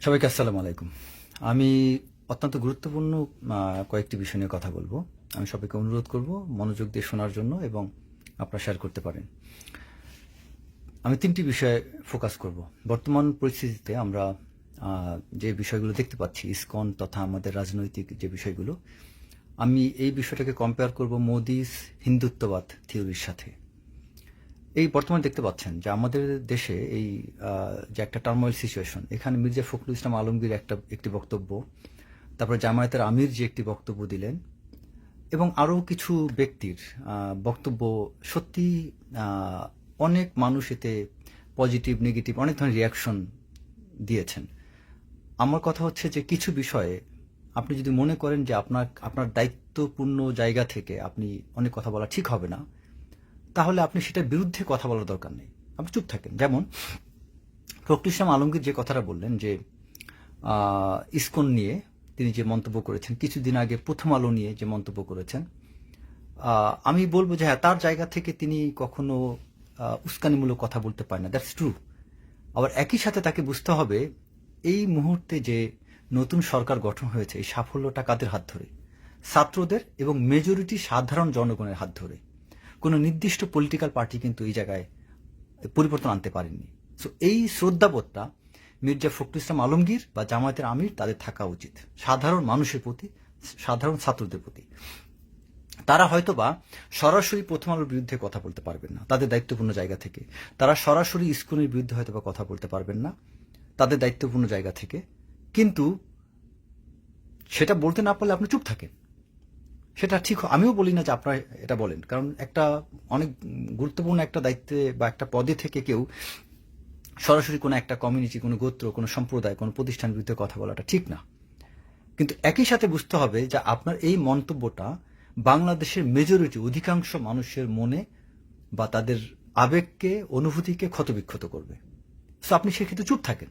সবাইকে আসসালামু আলাইকুম। আমি অত্যন্ত গুরুত্বপূর্ণ কয়েকটি বিষয় নিয়ে কথা বলবো। আমি সবাইকে অনুরোধ করব মনোযোগ দিয়ে শোনার জন্য এবং আপনারা শেয়ার করতে পারেন। আমি ৩টি বিষয়ে ফোকাস করব। বর্তমান পরিস্থিতিতে আমরা যে বিষয়গুলো দেখতে পাচ্ছি, ইসকন তথা আমাদের রাজনৈতিক যে বিষয়গুলো, আমি এই বিষয়টাকে কম্পেয়ার করব মোদিস হিন্দুত্ববাদ থিওরির সাথে। এই বর্তমানে দেখতে পাচ্ছেন যে আমাদের দেশে এই যে একটা টার্মোয়েল সিচুয়েশন, এখানে মির্জা ফখরুল ইসলাম আলমগীর একটি বক্তব্য, তারপরে জামায়াতের আমির যে একটি বক্তব্য দিলেন এবং আরও কিছু ব্যক্তির বক্তব্য, সত্যি অনেক মানুষ এতে পজিটিভ নেগেটিভ অনেক ধরনের রিয়াকশন দিয়েছেন। আমার কথা হচ্ছে যে কিছু বিষয়ে আপনি যদি মনে করেন যে আপনার দায়িত্বপূর্ণ জায়গা থেকে আপনি অনেক কথা বলা ঠিক হবে না, তাহলে আপনি সেটার বিরুদ্ধে কথা বলার দরকার নেই, আপনি চুপ থাকেন। যেমন ফখরুল ইসলাম আলমগীর যে কথাটা বললেন যে ইসকন নিয়ে তিনি যে মন্তব্য করেছেন, কিছুদিন আগে প্রথম আলো নিয়ে যে মন্তব্য করেছেন, আমি বলবো যে হ্যাঁ, তার জায়গা থেকে তিনি কখনো উস্কানিমূলক কথা বলতে পারেন না, দ্যাটস ট্রু। আবার একই সাথে তাকে বুঝতে হবে এই মুহূর্তে যে নতুন সরকার গঠন হয়েছে, এই সাফল্যটা কাদের হাত ধরে? ছাত্রদের এবং মেজরিটি সাধারণ জনগণের হাত ধরে। কোনো নির্দিষ্ট পলিটিক্যাল পার্টি কিন্তু এই জায়গায় পরিবর্তন আনতে পারেননি। সো এই শ্রদ্ধাবোধটা মির্জা ফখরুল ইসলাম আলমগীর বা জামায়াতের আমির তাদের থাকা উচিত সাধারণ মানুষের প্রতি, সাধারণ ছাত্রদের প্রতি। তারা হয়তোবা সরাসরি প্রথম আলোর বিরুদ্ধে কথা বলতে পারবেন না তাদের দায়িত্বপূর্ণ জায়গা থেকে, তারা সরাসরি ইসকনের বিরুদ্ধে হয়তোবা কথা বলতে পারবেন না তাদের দায়িত্বপূর্ণ জায়গা থেকে, কিন্তু সেটা বলতে না পারলে আপনি চুপ থাকেন, সেটা ঠিক। আমিও বলি না যে আপনারা এটা বলেন, কারণ একটা অনেক গুরুত্বপূর্ণ একটা দায়িত্বে বা একটা পদে থেকে কেউ সরাসরি কোনো একটা কমিউনিটি, কোনো গোত্র, কোনো সম্প্রদায়, কোনো প্রতিষ্ঠান বিরুদ্ধে কথা বলাটা ঠিক না। কিন্তু একই সাথে বুঝতে হবে যে আপনার এই মন্তব্যটা বাংলাদেশের মেজরিটি, অধিকাংশ মানুষের মনে বা তাদের আবেগকে, অনুভূতিকে ক্ষতবিক্ষত করবে। সো আপনি সেক্ষেত্রে চুপ থাকেন।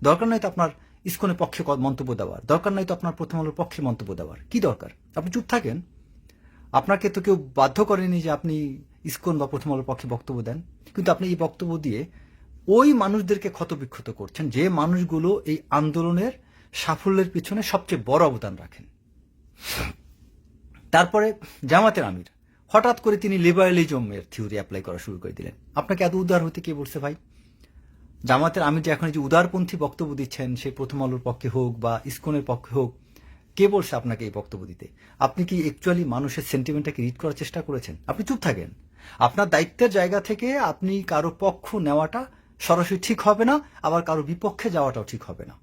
দরকার নাই তো আপনার ইসকনের পক্ষে মন্তব্য দেওয়ার, দরকার নাই তো আপনার প্রথম আলোর পক্ষে মন্তব্য দেওয়ার, কি দরকার? আপনি চুপ থাকেন। আপনাকে তো কেউ বাধ্য করেনি যে আপনি ইসকন বা প্রথম আলোর পক্ষে বক্তব্য দেন, কিন্তু আপনি এই বক্তব্য দিয়ে ওই মানুষদেরকে ক্ষতবিক্ষত করছেন যে মানুষগুলো এই আন্দোলনের সাফল্যের পিছনে সবচেয়ে বড় অবদান রাখেন। তারপরে জামাতের আমির হঠাৎ করে তিনি লিবারালিজমের থিওরি অ্যাপ্লাই করা শুরু করে দিলেন। আপনাকে এত উদার হতে কে বলছে ভাই? জামাতের আমির যে এখন যে উদারপন্থী বক্তব্য দিচ্ছেন, সে প্রথম আলোর পক্ষে হোক বা ইসকনের পক্ষে হোক, কে বলছে আপনাকে এই বক্তব্য দিতে? আপনি কি অ্যাকচুয়ালি মানুষের সেন্টিমেন্টটাকে রিড করার চেষ্টা করেছেন? আপনি চুপ থাকেন। আপনার দায়িত্বের জায়গা থেকে আপনি কারো পক্ষ নেওয়াটা সরাসরি ঠিক হবে না, আবার কারো বিপক্ষে যাওয়াটাও ঠিক হবে না।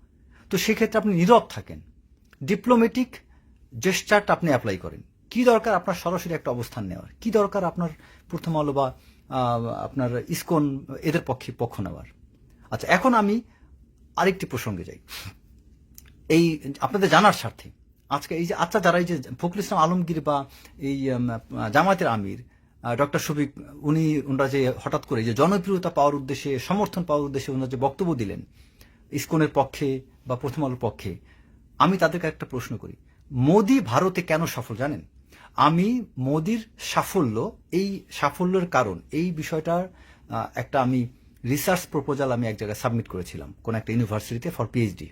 তো সেক্ষেত্রে আপনি নীরব থাকেন, ডিপ্লোম্যাটিক জেস্টারটা আপনি অ্যাপ্লাই করেন। কি দরকার আপনার সরাসরি একটা অবস্থান নেওয়ার? কি দরকার আপনার প্রথম আলো বা আপনার ইসকন এদের পক্ষ নেওয়ার? আচ্ছা, এখন আমি আরেকটি প্রসঙ্গে যাই, এই আপনাদের জানার স্বার্থে। আজকে এই যে যারা এই যে ফখরুল ইসলাম আলমগীর বা এই জামায়াতের আমির ডক্টর শফিক, ওনারা যে হঠাৎ করে যে জনপ্রিয়তা পাওয়ার উদ্দেশ্যে, সমর্থন পাওয়ার উদ্দেশ্যে ওনারা যে বক্তব্য দিলেন ইসকনের পক্ষে বা প্রথম আলোর পক্ষে, আমি তাদেরকে একটা প্রশ্ন করি, মোদি ভারতে কেন সফল জানেন? আমি মোদির সাফল্য, এই সাফল্যের কারণ, এই বিষয়টার একটা আমি রিসার্চ প্রপোজাল আমি এক জায়গায় সাবমিট করেছিলাম কোন একটা ইউনিভার্সিটিতে ফর পিএইচডি।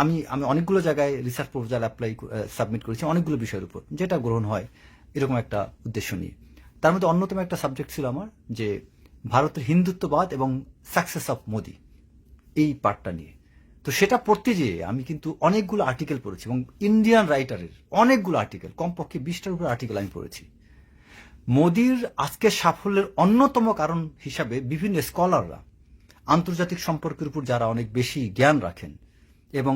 আমি অনেকগুলো জায়গায় রিসার্চ প্রপোজাল সাবমিট করেছি অনেকগুলো বিষয়ের উপর, যেটা গ্রহণ হয় এরকম একটা উদ্দেশ্য নিয়ে। তার মধ্যে অন্যতম একটা সাবজেক্ট ছিল আমার যে ভারতের হিন্দুত্ববাদ এবং সাকসেস অফ মোদি, এই পার্টটা নিয়ে। তো সেটা পড়তে যেয়ে আমি কিন্তু অনেকগুলো আর্টিকেল পড়েছি এবং ইন্ডিয়ান রাইটারের অনেকগুলো আর্টিকেল, কমপক্ষে 20টার উপর আর্টিকেল আমি পড়েছি। মোদির আজকের সাফল্যের অন্যতম কারণ হিসাবে বিভিন্ন স্কলাররা, আন্তর্জাতিক সম্পর্কের উপর যারা অনেক বেশি জ্ঞান রাখেন এবং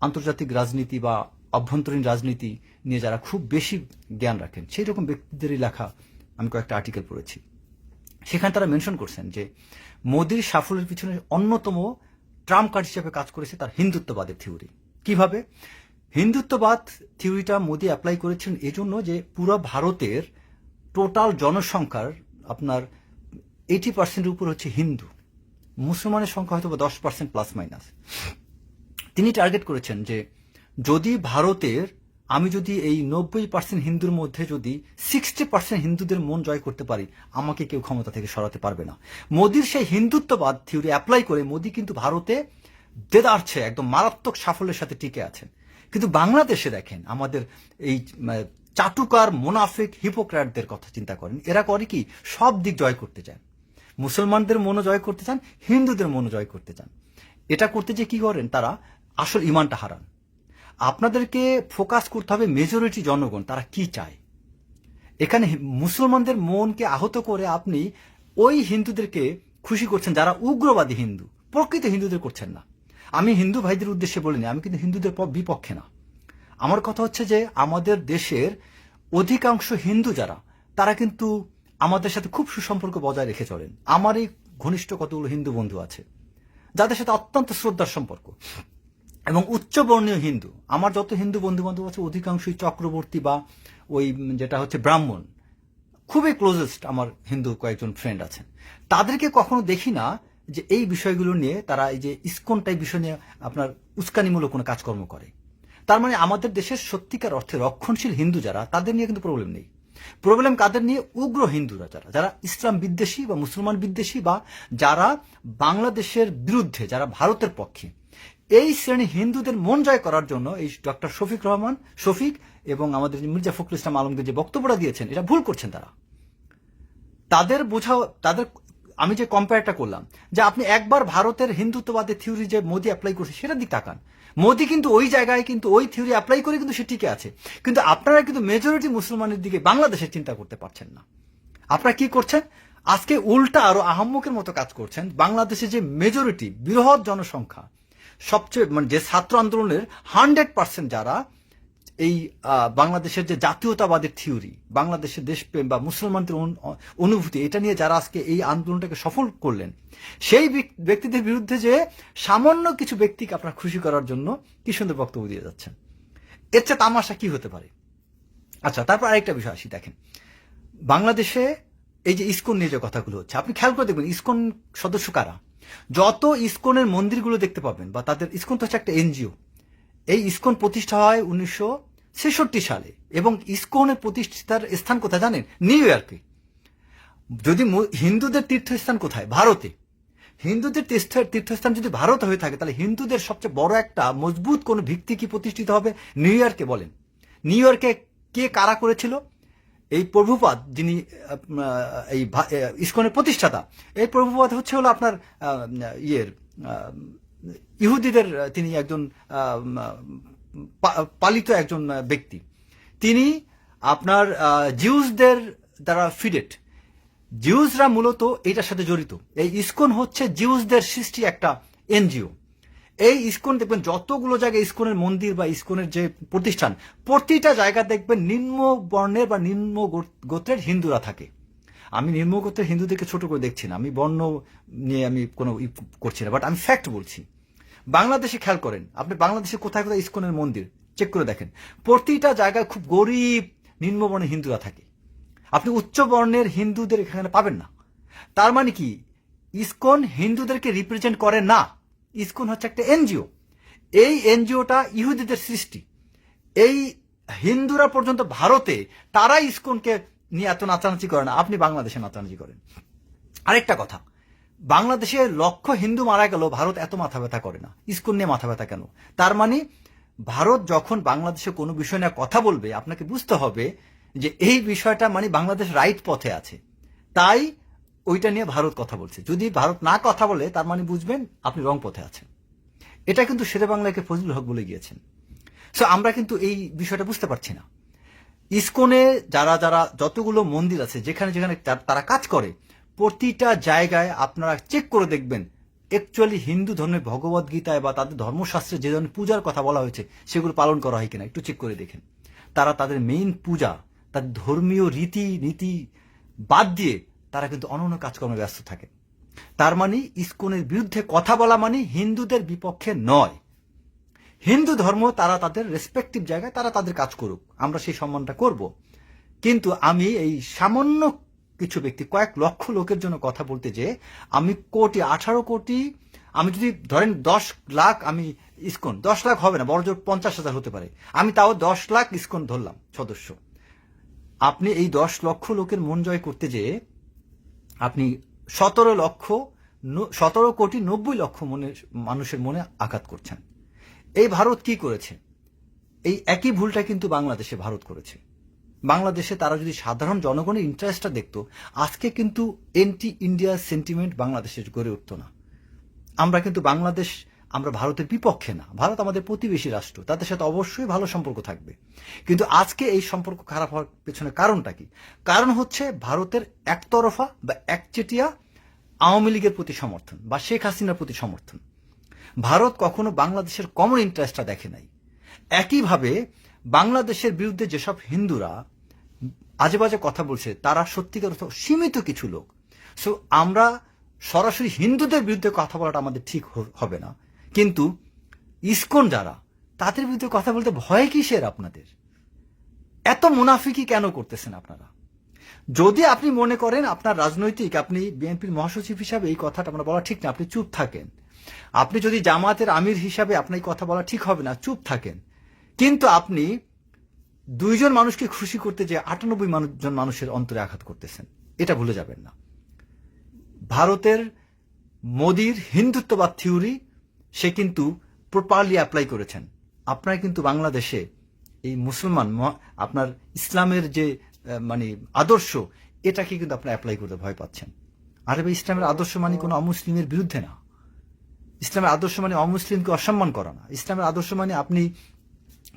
আন্তর্জাতিক রাজনীতি বা অভ্যন্তরীণ রাজনীতি নিয়ে যারা খুব বেশি জ্ঞান রাখেন, সেই রকম ব্যক্তিদেরই লেখা আমি কয়েকটা আর্টিকেল পড়েছি। সেখানে তারা মেনশন করছেন যে মোদির সাফল্যের পিছনে অন্যতম ট্রাম্প কার্ড হিসেবে কাজ করেছে তার হিন্দুত্ববাদের থিওরি। কিভাবে? হিন্দুত্ববাদ থিওরিটা মোদি অ্যাপ্লাই করেছেন এজন্য যে পুরো ভারতের টোটাল জনসংখ্যার আপনার 80% উপর হচ্ছে হিন্দু, মুসলমানের সংখ্যা হয়তো 10% প্লাস মাইনাস। তিনি টার্গেট করেছেন যে যদি ভারতের, আমি যদি এই 90% হিন্দুর মধ্যে যদি 60% হিন্দুদের মন জয় করতে পারি, আমাকে কেউ ক্ষমতা থেকে সরাতে পারবে না। মোদির সেই হিন্দুত্ববাদ থিওরি অ্যাপ্লাই করে মোদি কিন্তু ভারতে দেদারছে, একদম মারাত্মক সাফল্যের সাথে টিকে আছেন। কিন্তু বাংলাদেশে দেখেন আমাদের এই চাটুকার মুনাফিক হিপোক্রেটদের কথা চিন্তা করেন, এরা করে কি সব দিক জয় করতে চান, মুসলমানদের মনও জয় করতে চান, হিন্দুদের মনও জয় করতে চান। এটা করতে যে কি করেন, তারা আসল ইমানটা হারান। আপনাদেরকে ফোকাস করতে হবে মেজরিটি জনগণ তারা কি চায়। এখানে মুসলমানদের মনকে আহত করে আপনি ওই হিন্দুদেরকে খুশি করছেন যারা উগ্রবাদী হিন্দু, প্রকৃত হিন্দুদের করছেন না। আমি হিন্দু ভাইদের উদ্দেশ্যে বলিনি, আমি কিন্তু হিন্দুদের বিপক্ষে না। আমার কথা হচ্ছে যে আমাদের দেশের অধিকাংশ হিন্দু যারা, তারা কিন্তু আমাদের সাথে খুব সুসম্পর্ক বজায় রেখে চলেন। আমারই ঘনিষ্ঠ কতগুলো হিন্দু বন্ধু আছে যাদের সাথে অত্যন্ত শ্রদ্ধার সম্পর্ক, এবং উচ্চবর্ণীয় হিন্দু। আমার যত হিন্দু বন্ধু বান্ধব আছে অধিকাংশই চক্রবর্তী বা ওই যেটা হচ্ছে ব্রাহ্মণ, খুবই ক্লোজেস্ট আমার হিন্দু কয়েকজন ফ্রেন্ড আছেন। তাদেরকে কখনো দেখি না যে এই বিষয়গুলো নিয়ে তারা এই যে ইসকন টাইপ বিষয় নিয়ে আপনার উস্কানিমূলক কোনো কাজকর্ম করে। তার মানে আমাদের দেশের সত্যিকার অর্থে রক্ষণশীল হিন্দু যারা, তাদের নিয়ে কিন্তু প্রবলেম নেই। প্রবলেম কাদের নিয়ে? উগ্র হিন্দুরা, যারা ইসলাম বিদ্বেষী বা মুসলমান বিদ্বেষী বা যারা বাংলাদেশের বিরুদ্ধে, যারা ভারতের পক্ষে। এই শ্রেণী হিন্দুদের মন জয় করার জন্য এই ডক্টর শফিক এবং আমাদের মির্জা ফখরুল ইসলাম আলমগীর যে বক্তব্যটা দিয়েছেন, এটা ভুল করছেন তারা। তাদের আমি যে কম্পেয়ারটা করলাম, যে আপনি একবার ভারতের হিন্দুত্ববাদের থিওরি যে মোদি অ্যাপ্লাই করছে সেটার দিক তাকান। মোদি কিন্তু ওই জায়গায় কিন্তু ওই থিওরি অ্যাপ্লাই করে কিন্তু সে টিকে আছে। কিন্তু আপনারা কিন্তু মেজরিটি মুসলমানের দিকে বাংলাদেশের চিন্তা করতে পারছেন না। আপনারা কি করছেন? আজকে উল্টা আরো আহাম্মকের মতো কাজ করছেন। বাংলাদেশে যে মেজরিটি বৃহৎ জনসংখ্যা, সবচেয়ে মানে যে ছাত্র আন্দোলনের 100% যারা এই বাংলাদেশের যে জাতীয়তাবাদের থিওরি, বাংলাদেশের দেশপ্রেম বা মুসলমানদের অনুভূতি, এটা নিয়ে যারা আজকে এই আন্দোলনটাকে সফল করলেন, সেই ব্যক্তিদের বিরুদ্ধে যে সামান্য কিছু ব্যক্তিকে আপনার খুশি করার জন্য কি সুন্দর বক্তব্য দিয়ে যাচ্ছেন। এর চেয়ে তামাশা কি হতে পারে? আচ্ছা, তারপর আরেকটা বিষয় আসি। দেখেন, বাংলাদেশে এই যে ইসকন নিয়ে যে কথাগুলো হচ্ছে, আপনি খেয়াল করে দেখবেন ইসকন সদস্য কারা। যত ইসকনের মন্দিরগুলো দেখতে পাবেন, বা তাদের, ইসকন তো হচ্ছে একটা এনজিও। এই ইসকন প্রতিষ্ঠা হয় 1966 সালে, এবং ইসকনের প্রতিষ্ঠার স্থান কোথায় জানেন? নিউ ইয়র্কে। যদি হিন্দুদের তীর্থস্থান কোথায়? ভারতে। হিন্দুদের তীর্থস্থান যদি ভারত হয়ে থাকে, তাহলে হিন্দুদের সবচেয়ে বড় একটা মজবুত কোন ভিত্তি কি প্রতিষ্ঠিত হবে? নিউ ইয়র্কে। বলেন, নিউ ইয়র্কে কে কারা করেছিল? এই প্রভুপাদ, যিনি এই ইসকনের প্রতিষ্ঠাতা, এই প্রভুপাদ হচ্ছে হলো আপনার ইহুদিদের, তিনি একজন পালিত একজন ব্যক্তি। তিনি আপনার জিউসদের দ্বারা ফিডেড। জিউসরা মূলত এটার সাথে জড়িত। এই ইসকন হচ্ছে জিউসদের সৃষ্টি একটা এনজিও। এই ইসকন দেখবেন যতগুলো জায়গায় ইসকনের মন্দির বা ইসকনের যে প্রতিষ্ঠান, প্রতিটা জায়গা দেখবেন নিম্ন বর্ণের বা নিম্ন গোত্রের হিন্দুরা থাকে। আমি নিম্ন গোত্রের হিন্দুদেরকে ছোট করে দেখছি না, আমি বর্ণ নিয়ে আমি কোনো করছি না, বাট আমি ফ্যাক্ট বলছি। বাংলাদেশে খেয়াল করেন, আপনি বাংলাদেশে কোথায় কোথায় ইসকনের মন্দির চেক করে দেখেন, প্রতিটা জায়গায় খুব গরিব নিম্নবর্ণের হিন্দুরা থাকে। আপনি উচ্চ বর্ণের হিন্দুদের এখানে পাবেন না। তার মানে কি? ইসকন হিন্দুদেরকে রিপ্রেজেন্ট করে না। ইসকন হচ্ছে একটা এনজিও। এই এনজিওটা ইহুদিদের সৃষ্টি। এই হিন্দুরা পর্যন্ত ভারতে তারা ইসকনকে নিয়ে এত নাচানাচি করে না, আপনি বাংলাদেশে নাচানাচি করেন। আরেকটা কথা, বাংলাদেশে লক্ষ হিন্দু মারা গেল, ভারত এত মাথা ব্যথা করে না। ইসকন নিয়ে মাথা ব্যথা কেন? তার মানে ভারত যখন বাংলাদেশে কোনো বিষয় নিয়ে কথা বলবে, আপনাকে বুঝতে হবে যে এই বিষয়টা মানে বাংলাদেশ রাইট পথে আছে, তাই ওইটা নিয়ে ভারত কথা বলছে। যদি ভারত না কথা বলে, তার মানে বুঝবেন আপনি রং পথে আছেন। এটা কিন্তু শেরে বাংলাকে ফজলুল হক বলে গিয়েছেন। সো আমরা কিন্তু এই বিষয়টা বুঝতে পারছি না। ইসকনে যারা যারা যতগুলো মন্দির আছে, যেখানে যেখানে তারা কাজ করে, প্রতিটা জায়গায় আপনারা চেক করে দেখবেন অ্যাকচুয়ালি হিন্দু ধর্মের ভগবত গীতায় বা তাদের ধর্মশাস্ত্রে যে ধরনের পূজার কথা বলা হয়েছে সেগুলো পালন করা হয় কিনা একটু চেক করে দেখেন। তারা তাদের মেইন পূজা, তাদের ধর্মীয় রীতি বাদ দিয়ে তারা কিন্তু অন্যান্য কাজকর্মে ব্যস্ত থাকে। তার মানে ইসকনের বিরুদ্ধে কথা বলা মানে হিন্দুদের বিপক্ষে নয়। হিন্দু ধর্ম তারা তাদের রেসপেক্টিভ জায়গায় তারা তাদের কাজ করুক, আমরা সেই সম্মানটা করব। কিন্তু আমি এই সামান্য কিছু ব্যক্তি, কয়েক লক্ষ লোকের জন্য কথা বলতে যে আমি 18 কোটি, আমি যদি ধরেন 10 লাখ, আমি ইসকন 10 লাখ হবে না, বড় জোর 50,000 হতে পারে, আমি তাও 10 লাখ ইসকন ধরলাম সদস্য। আপনি এই 10 লক্ষ লোকের মন জয় করতে যে আপনি 17 লক্ষ 17,90,00,000 মানুষের মনে আঘাত করছেন। এই ভারত কি করেছে? এই একই ভুলটা কিন্তু বাংলাদেশে ভারত করেছে। বাংলাদেশে তারা যদি সাধারণ জনগণের ইন্টারেস্টটা দেখতো, আজকে কিন্তু এন্টি ইন্ডিয়া সেন্টিমেন্ট বাংলাদেশে গড়ে উঠতো না। আমরা ভারতের বিপক্ষে না, ভারত আমাদের প্রতিবেশী রাষ্ট্র, তাদের সাথে অবশ্যই ভালো সম্পর্ক থাকবে। কিন্তু আজকে এই সম্পর্ক খারাপ হওয়ার পেছনে কারণটা কি? কারণ হচ্ছে ভারতের একতরফা বা একচেটিয়া আওয়ামী লীগের প্রতি সমর্থন বা শেখ হাসিনার প্রতি সমর্থন। ভারত কখনো বাংলাদেশের কমন ইন্টারেস্টটা দেখে নাই। একইভাবে বাংলাদেশের বিরুদ্ধে যেসব হিন্দুরা আজে বাজে কথা বলছে, তারা সত্যিকার অর্থে সীমিত কিছু লোক। সো আমরা সরাসরি হিন্দুদের বিরুদ্ধে কথা বলাটা আমাদের ঠিক হবে না, কিন্তু ইসকন যারা, তাদের বিরুদ্ধে কথা বলতে ভয় কিসের আপনাদের? এত মুনাফিকি কেন করতেছেন আপনারা? যদি আপনি মনে করেন আপনার রাজনৈতিক, আপনি বিএনপির মহাসচিব হিসাবে এই কথাটা আপনার বলা ঠিক না, আপনি চুপ থাকেন। আপনি যদি জামাতের আমির হিসাবে আপনার এই কথা বলা ঠিক হবে না, চুপ থাকেন। কিন্তু আপনি 2 জন মানুষকে খুশি করতে যে 98 জন মানুষের অন্তরে আঘাত করতেছেন, এটা ভুলে যাবেন না। ভারতের মোদির হিন্দুত্ববাদ থিওরি সে কিন্তু প্রপারলি অ্যাপ্লাই করেছেন। আপনারা কিন্তু বাংলাদেশে এই মুসলমান আপনার ইসলামের যে মানে আদর্শ, এটাকে কিন্তু আপনারা অ্যাপ্লাই করতে ভয় পাচ্ছেন। আর ইসলামের আদর্শ মানে কোনো অমুসলিমের বিরুদ্ধে না। ইসলামের আদর্শ মানে অমুসলিমকে অসম্মান করা না। ইসলামের আদর্শ মানে আপনি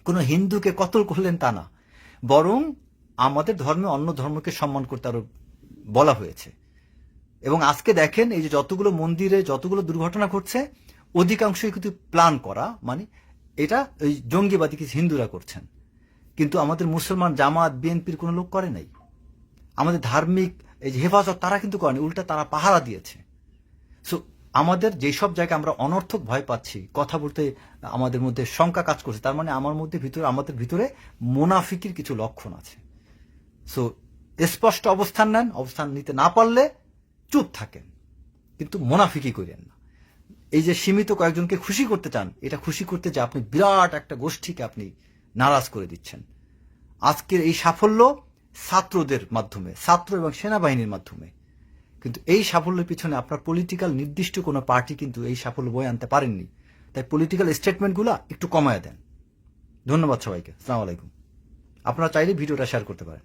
কোনো হিন্দুকে কতল করলেন তা না, বরং আমাদের ধর্মে অন্য ধর্মকে সম্মান করতে আরো বলা হয়েছে। এবং আজকে দেখেন, এই যে যতগুলো মন্দিরে যতগুলো দুর্ঘটনা ঘটছে, অধিকাংশই কিন্তু প্ল্যান করা, মানে এটা ওই জঙ্গিবাদী কিছু হিন্দুরা করছেন। কিন্তু আমাদের মুসলমান জামাত বিএনপির কোনো লোক করে নাই। আমাদের ধার্মিক এই যে হেফাজত, তারা কিন্তু করেনি, উল্টা তারা পাহারা দিয়েছে। সো আমাদের যেসব জায়গায় আমরা অনর্থক ভয় পাচ্ছি, কথা বলতে আমাদের মধ্যে শঙ্কা কাজ করছে, তার মানে আমাদের ভিতরে মুনাফিকির কিছু লক্ষণ আছে। সো স্পষ্ট অবস্থান নেন, অবস্থান নিতে না পারলে চুপ থাকেন, কিন্তু মুনাফিকি করেন না। এই যে সীমিত কয়েকজনকে খুশি করতে চান, এটা খুশি করতে যে আপনি বিরাট একটা গোষ্ঠীকে আপনি নারাজ করে দিচ্ছেন। আজকের এই সাফল্য ছাত্রদের মাধ্যমে, ছাত্র এবং সেনাবাহিনীর মাধ্যমে, কিন্তু এই সাফল্যের পিছনে আপনার পলিটিক্যাল নির্দিষ্ট কোনো পার্টি কিন্তু এই সাফল্য বয়ে আনতে পারেননি। তাই পলিটিক্যাল স্টেটমেন্টগুলো একটু কমায় দেন। ধন্যবাদ সবাইকে। আসসালামু আলাইকুম। আপনারা চাইলে ভিডিওটা শেয়ার করতে পারেন।